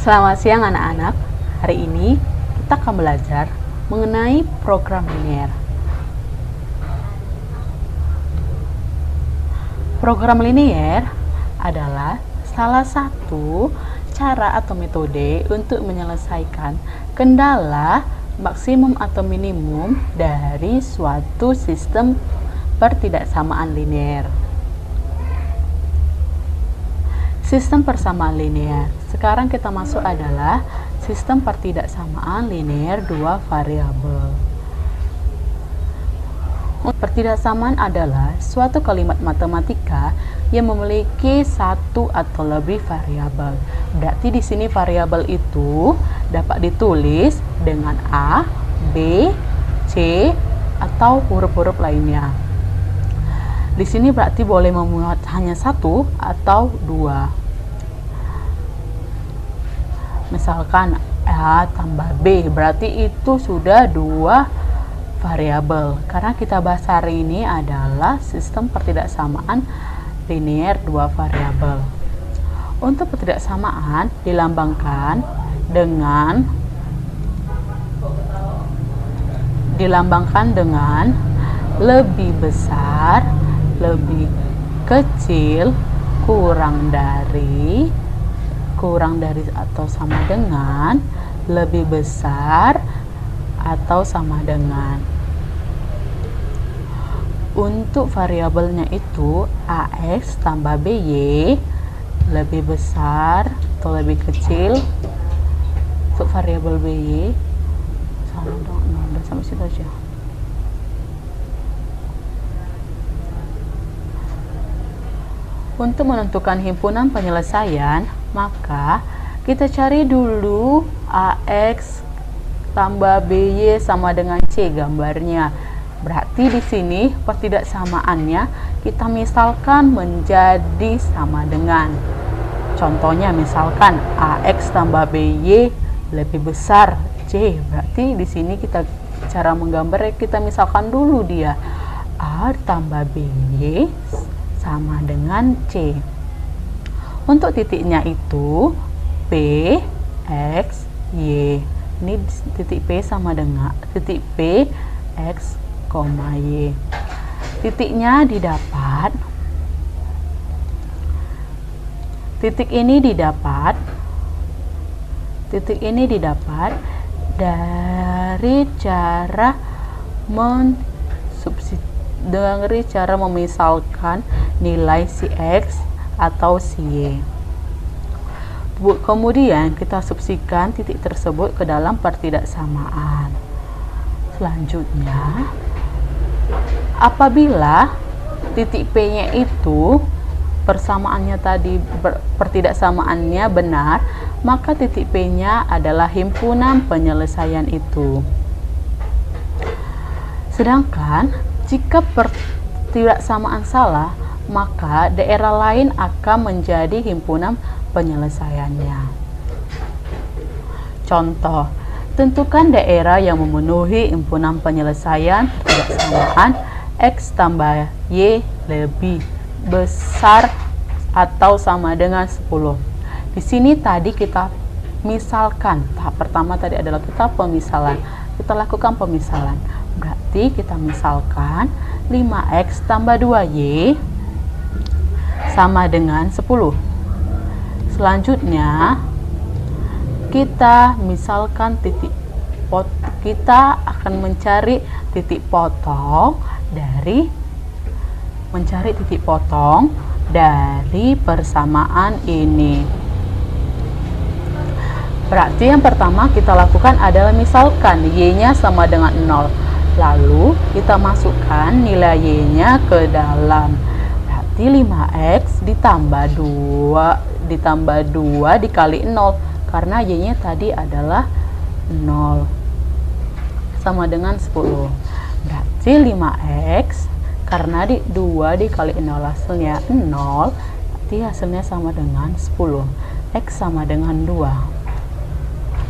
Selamat siang anak-anak. Hari ini kita akan belajar mengenai program linear. Program linear adalah salah satu cara atau metode untuk menyelesaikan kendala maksimum atau minimum dari suatu sistem pertidaksamaan linear. Sistem persamaan linear. Sekarang kita masuk adalah sistem pertidaksamaan linear dua variabel. Pertidaksamaan adalah suatu kalimat matematika yang memiliki satu atau lebih variabel. Berarti di sini variabel itu dapat ditulis dengan A, B, C, atau huruf-huruf lainnya. Di sini berarti boleh memuat hanya satu atau dua. Misalkan A tambah B, berarti itu sudah dua variabel. Karena kita bahas hari ini adalah sistem pertidaksamaan linear dua variabel. Untuk pertidaksamaan dilambangkan dengan lebih besar, lebih kecil, kurang dari atau sama dengan, lebih besar atau sama dengan. Untuk variabelnya itu AX tambah BY lebih besar atau lebih kecil. Untuk variabel BY sama dong, udah sampai situ aja. Untuk menentukan himpunan penyelesaian, maka kita cari dulu AX tambah BY sama dengan C gambarnya. Berarti di sini pertidaksamaannya kita misalkan menjadi sama dengan. Contohnya misalkan AX tambah BY lebih besar C. Berarti di sini kita cara menggambarnya kita misalkan dulu dia A tambah BY sama dengan C. Untuk titiknya itu P, X, Y. Ini titik P sama dengan titik P, X, Y. Titik ini didapat dari cara memisalkan nilai si X atau si Y. Kemudian kita substitusikan titik tersebut ke dalam pertidaksamaan. Selanjutnya, apabila titik P-nya itu persamaannya tadi pertidaksamaannya benar, maka titik P-nya adalah himpunan penyelesaian itu. Sedangkan jika pertidaksamaan salah, maka daerah lain akan menjadi himpunan penyelesaiannya. Contoh, tentukan daerah yang memenuhi himpunan penyelesaian pertidaksamaan X tambah Y lebih besar atau sama dengan 10. Di sini tadi kita misalkan, tahap pertama tadi adalah kita lakukan pemisalan. Berarti kita misalkan 5X tambah 2Y sama dengan 10. Selanjutnya kita misalkan kita akan mencari titik potong dari persamaan ini. Berarti yang pertama kita lakukan adalah misalkan Y-nya sama dengan 0. Lalu kita masukkan nilai Y-nya ke dalam. Berarti 5X ditambah 2 dikali 0. Karena Y-nya tadi adalah 0. Sama dengan 10. Berarti 5X karena 2 dikali 0 hasilnya 0. Berarti hasilnya sama dengan 10. X sama dengan 2.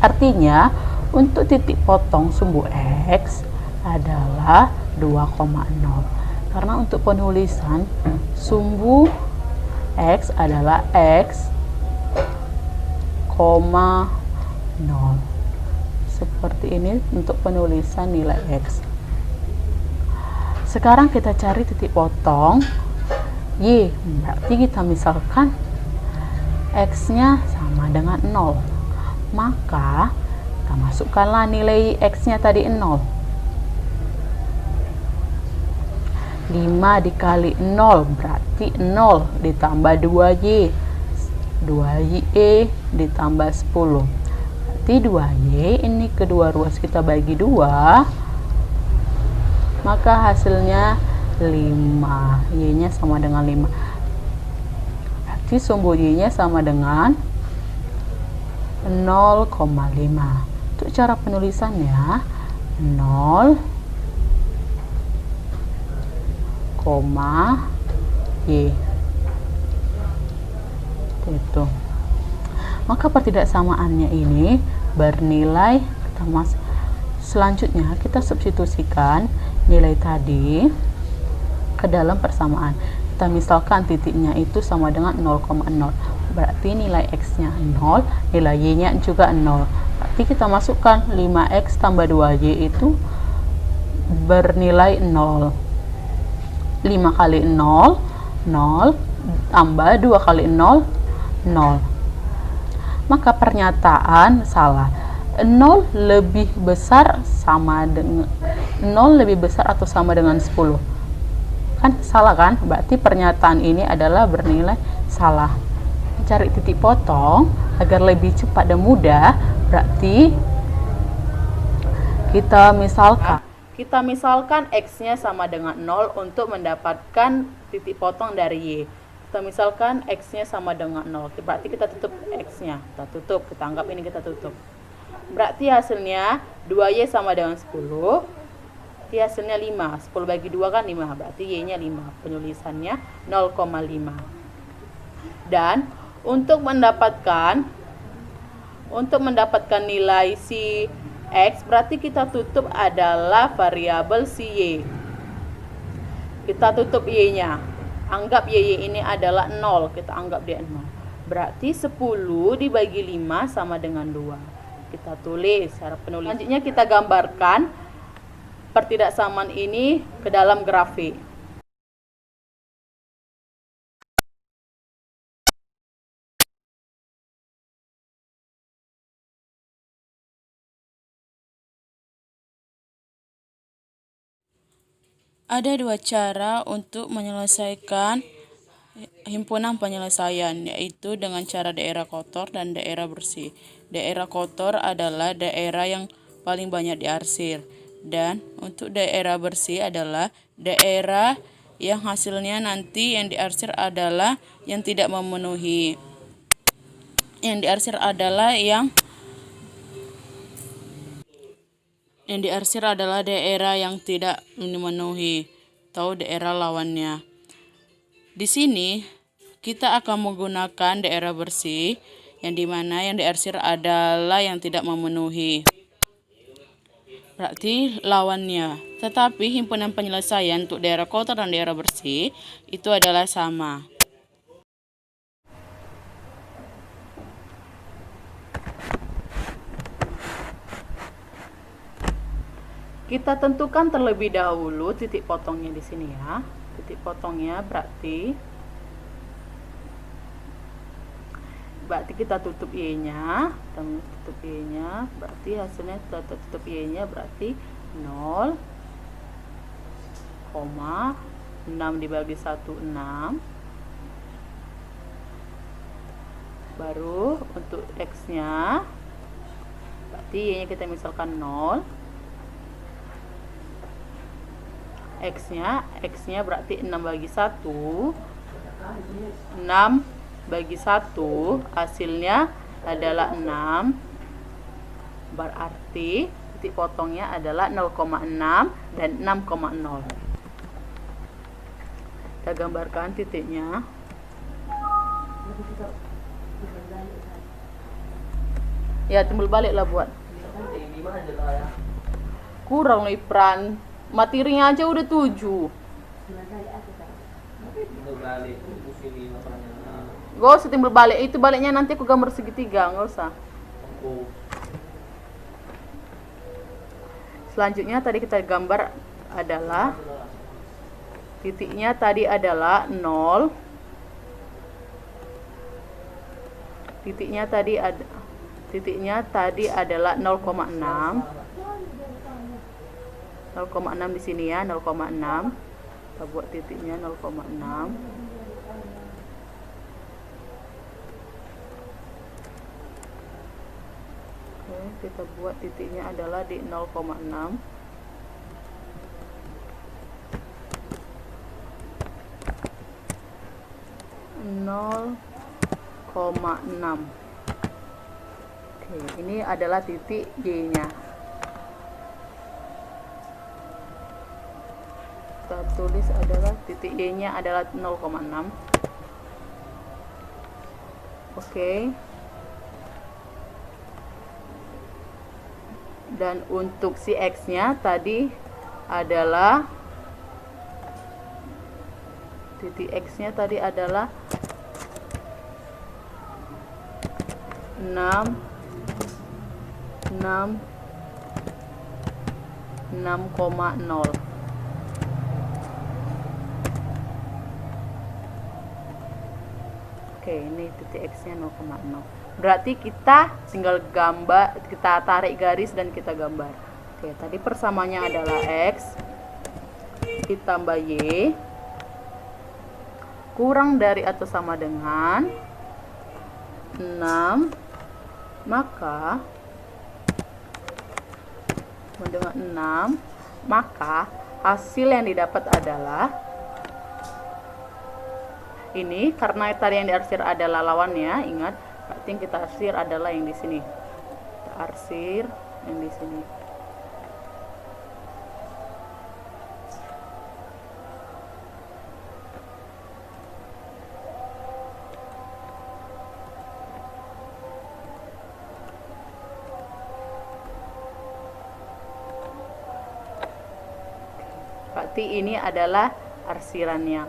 Artinya untuk titik potong sumbu X adalah 2,0. Karena untuk penulisan sumbu X adalah X, 0,0. Seperti ini untuk penulisan nilai X. Sekarang kita cari titik potong Y, berarti kita misalkan X nya sama dengan 0, maka kita masukkanlah nilai X nya tadi 0. 5 dikali 0 berarti 0 ditambah 2Y, 2Y ditambah 10 berarti 2Y. Ini kedua ruas kita bagi 2, maka hasilnya 5. Y nya sama dengan 5, berarti sumbu Y nya sama dengan 0,5. Untuk cara penulisannya 0, Y itu. Maka pertidaksamaannya ini bernilai selanjutnya kita substitusikan nilai tadi ke dalam persamaan. Kita misalkan titiknya itu sama dengan 0,0, berarti nilai X nya 0, nilai Y nya juga 0, berarti kita masukkan 5X tambah 2Y itu bernilai 0. 5 kali 0, 0, tambah 2 kali 0, 0. Maka pernyataan salah. 0 lebih besar sama dengan 0 lebih besar atau sama dengan 10. Kan salah kan? Berarti pernyataan ini adalah bernilai salah. Cari titik potong agar lebih cepat dan mudah, berarti kita misalkan X nya sama dengan 0 untuk mendapatkan titik potong dari Y. Kita misalkan X nya sama dengan 0, berarti kita tutup X nya, kita anggap ini kita tutup, berarti hasilnya 2Y sama dengan 10, berarti hasilnya 5. 10 bagi 2 kan 5, berarti Y nya 5, penulisannya 0,5. Dan untuk mendapatkan nilai si X, berarti kita tutup adalah variabel si Y. Kita tutup Y nya, anggap Y ini adalah 0, kita anggap dia 0, berarti 10 dibagi 5 sama dengan 2. Kita tulis cara penulisan. Selanjutnya kita gambarkan pertidaksamaan ini ke dalam grafik. Ada dua cara untuk menyelesaikan himpunan penyelesaian, yaitu dengan cara daerah kotor dan daerah bersih. Daerah kotor adalah daerah yang paling banyak diarsir, dan untuk daerah bersih adalah daerah yang hasilnya nanti yang diarsir adalah yang tidak memenuhi. Yang diarsir adalah daerah yang tidak memenuhi atau daerah lawannya. Di sini kita akan menggunakan daerah bersih, yang dimana yang diarsir adalah yang tidak memenuhi, berarti lawannya. Tetapi himpunan penyelesaian untuk daerah kotor dan daerah bersih itu adalah sama. Kita tentukan terlebih dahulu titik potongnya di sini ya. Titik potongnya berarti kita tutup Y-nya, berarti hasilnya kita tutup Y-nya berarti 0,6 dibagi 1, 6. Baru untuk X-nya, berarti Y-nya kita misalkan 0. X-nya berarti 6 bagi 1, 6 bagi 1, hasilnya adalah 6, berarti titik potongnya adalah 0,6 dan 6,0. Kita gambarkan titiknya. Ya, timbul baliklah buat. Kurang nih peran. Materinya aja udah 7. Gak usah timbul balik, itu baliknya nanti aku gambar segitiga, nggak usah. Selanjutnya tadi kita gambar adalah titiknya tadi adalah 0. Titiknya tadi adalah 0,6. 0,6 di sini ya, 0,6. Kita buat titiknya 0,6. Oke, kita buat titiknya adalah di 0,6. Oke, ini adalah titik Y-nya. Kita tulis adalah titik Y-nya adalah 0,6. Oke. Dan untuk si X-nya tadi adalah titik X-nya tadi adalah 6,0. Oke, ini titik X-nya 0,0. Berarti kita tinggal gambar, kita tarik garis dan kita gambar. Oke, tadi persamaannya adalah X ditambah Y kurang dari atau sama dengan 6, maka dengan 6, maka hasil yang didapat adalah ini. Karena tadi yang diarsir adalah lawannya, ingat, berarti yang kita arsir adalah yang di sini. Kita arsir yang di sini. Berarti ini adalah arsirannya.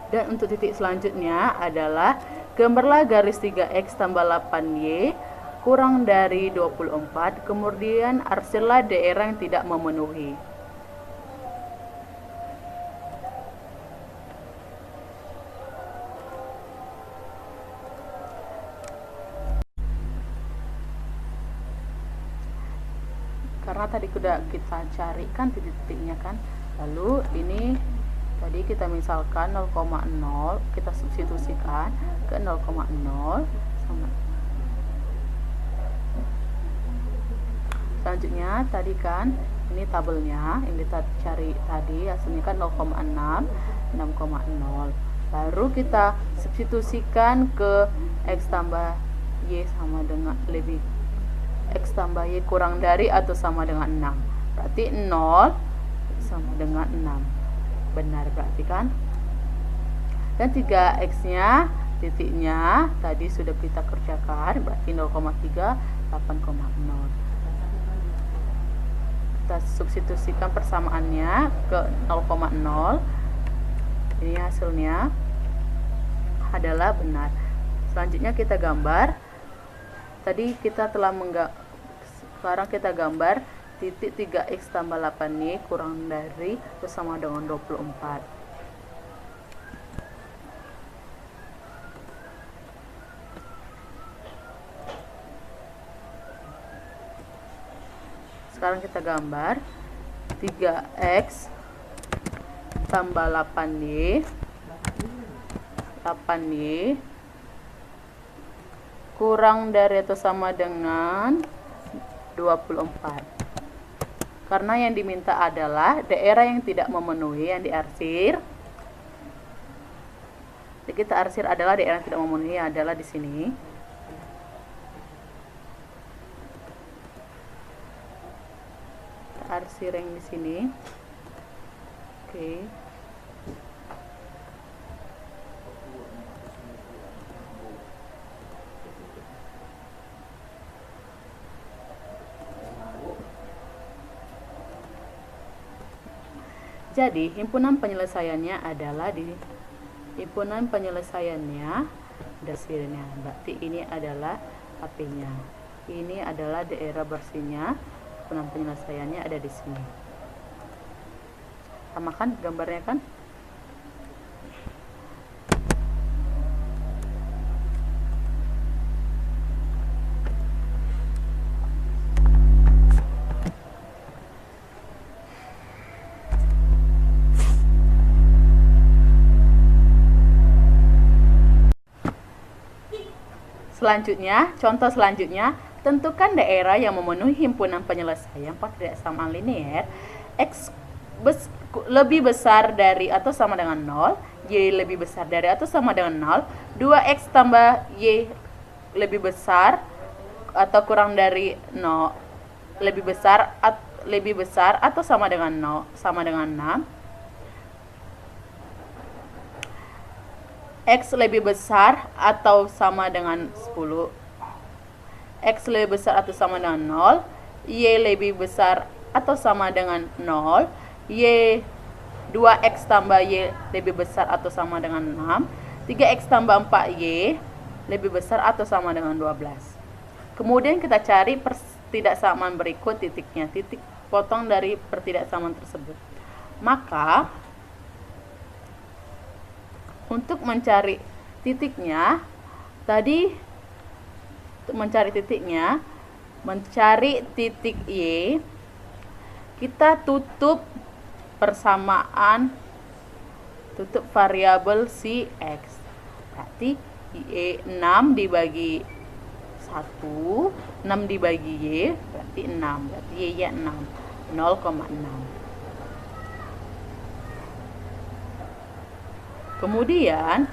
Dan untuk titik selanjutnya adalah gambarlah garis 3X tambah 8Y kurang dari 24, kemudian arsirlah daerah yang tidak memenuhi. Karena tadi sudah kita carikan titik-titiknya kan. Lalu ini tadi kita misalkan 0,0, kita substitusikan ke 0,0 sama. Selanjutnya tadi kan ini tabelnya yang kita cari tadi, hasilnya kan 0,6, 6,0. Baru kita substitusikan ke X tambah Y sama dengan lebih X tambah Y kurang dari atau sama dengan 6. Berarti 0 sama dengan 6. Benar berarti kan? Dan 3X nya titiknya tadi sudah kita kerjakan, berarti 0,3, 8,0. Kita substitusikan persamaannya ke 0,0. Ini hasilnya adalah benar. Selanjutnya kita gambar. Tadi kita telah sekarang kita gambar titik 3X tambah 8Y kurang dari atau sama dengan 24. Sekarang kita gambar 3X tambah 8Y kurang dari atau sama dengan 24. Karena yang diminta adalah daerah yang tidak memenuhi yang diarsir. Jadi kita arsir adalah daerah yang tidak memenuhi adalah di sini. Kita arsir yang di sini. Oke. Jadi, himpunan penyelesaiannya adalah di himpunan penyelesaiannya desirnya. Berarti ini adalah HP-nya. Ini adalah daerah bersihnya. Himpunan penyelesaiannya ada di sini. Sama kan gambarnya kan? Selanjutnya, contoh selanjutnya, tentukan daerah yang memenuhi himpunan penyelesaian pertidaksamaan linear. X lebih besar dari atau sama dengan 0, Y lebih besar dari atau sama dengan 0, 2X tambah Y lebih besar atau kurang dari 0, lebih besar atau sama dengan 0, sama dengan 6. X lebih besar atau sama dengan 10. X lebih besar atau sama dengan 0. Y lebih besar atau sama dengan 0. Y 2X tambah Y lebih besar atau sama dengan 6. 3X tambah 4Y lebih besar atau sama dengan 12. Kemudian kita cari pertidaksamaan berikut titiknya. Titik potong dari pertidaksamaan tersebut. Maka untuk mencari titiknya, mencari titik Y, kita tutup persamaan, tutup variabel si X. Berarti Y 6 dibagi 1, 6 dibagi Y, berarti 6. Berarti Y-nya 6, 0,6. Kemudian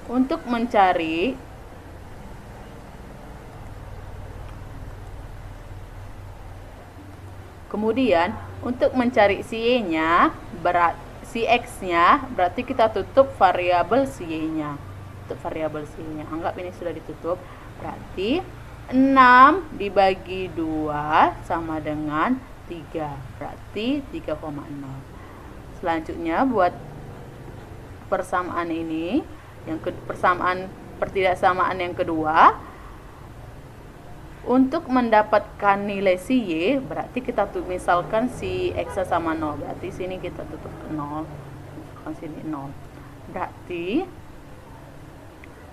untuk mencari si Y-nya, si X-nya, berarti kita tutup variabel si Y-nya. Anggap ini sudah ditutup. Berarti 6 dibagi 2 sama dengan 3. Berarti 3,0. Selanjutnya buat persamaan ini, persamaan pertidaksamaan yang kedua, untuk mendapatkan nilai si Y, berarti kita misalkan si X sama 0, berarti sini kita tutup ke 0, sini 0. Berarti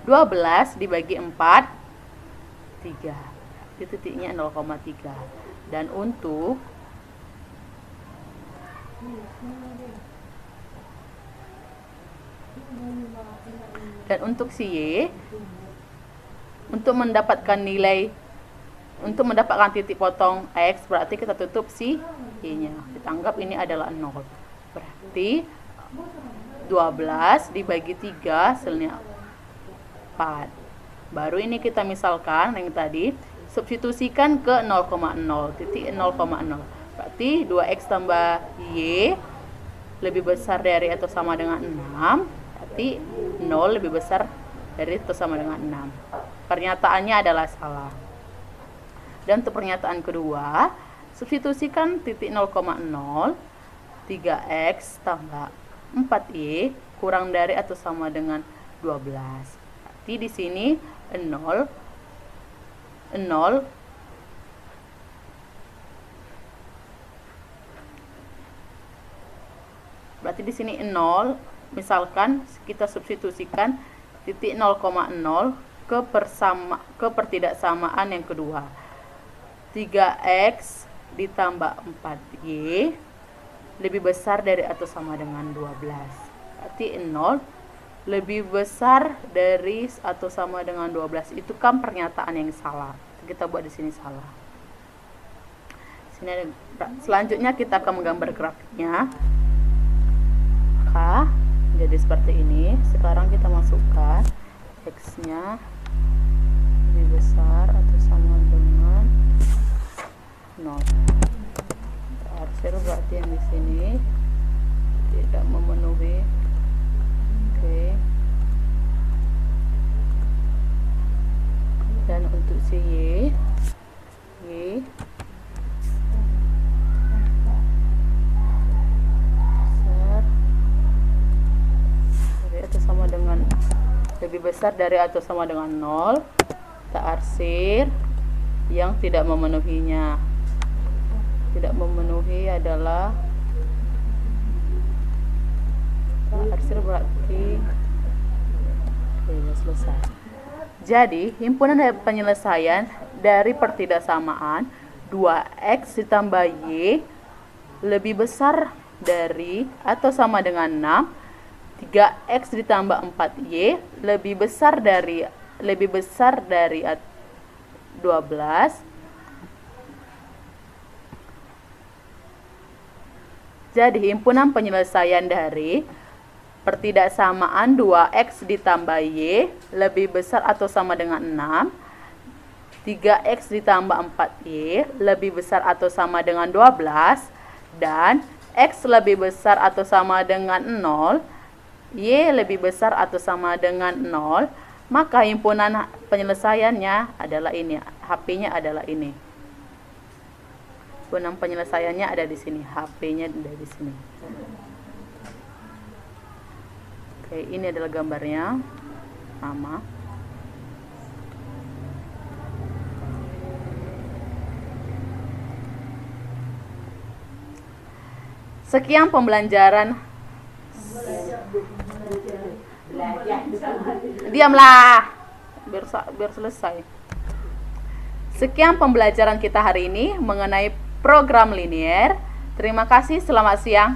12 dibagi 4, 3. Itu titiknya 0,3. Dan untuk si Y, untuk mendapatkan titik potong X, berarti kita tutup si Y-nya. Kita anggap ini adalah 0. Berarti 12 dibagi 3 hasilnya 4. Baru ini kita misalkan yang tadi, substitusikan ke 0,0, titik 0,0. Berarti 2X tambah Y lebih besar dari atau sama dengan 6. Berarti 0 lebih besar dari atau sama dengan 6. Pernyataannya adalah salah. Dan untuk pernyataan kedua, substitusikan titik 0,0, 3X tambah 4Y kurang dari atau sama dengan 12. Berarti di sini 0 berarti di sini 0, misalkan kita substitusikan titik 0,0 ke pertidaksamaan yang kedua. 3X ditambah 4Y lebih besar dari atau sama dengan 12. Berarti 0 lebih besar dari atau sama dengan 12. Itu kan pernyataan yang salah. Kita buat di sini salah. Sini ada, selanjutnya kita akan menggambar grafiknya. Maka jadi seperti ini. Sekarang kita masukkan X-nya lebih besar atau sama dengan 0. Berarti yang di sini tidak memenuhi. Oke. Dan untuk si Y besar dari atau sama dengan besar dari atau sama dengan 0. Kita arsir yang tidak memenuhinya. Tidak memenuhi adalah kita arsir berarti sudah selesai. Jadi himpunan penyelesaian dari pertidaksamaan 2x ditambah y lebih besar dari atau sama dengan 6, 3x ditambah 4y lebih besar dari 12. Jadi himpunan penyelesaian dari pertidaksamaan 2x ditambah y lebih besar atau sama dengan 6, 3x ditambah 4y lebih besar atau sama dengan 12, dan x lebih besar atau sama dengan 0, y lebih besar atau sama dengan 0, maka himpunan penyelesaiannya adalah ini. HP-nya adalah ini. Himpunan penyelesaiannya ada di sini. HP-nya ada di sini. Oke, ini adalah gambarnya. Sama. Sekian pembelajaran. Diamlah. Biar selesai. Sekian pembelajaran kita hari ini mengenai program linier. Terima kasih, selamat siang.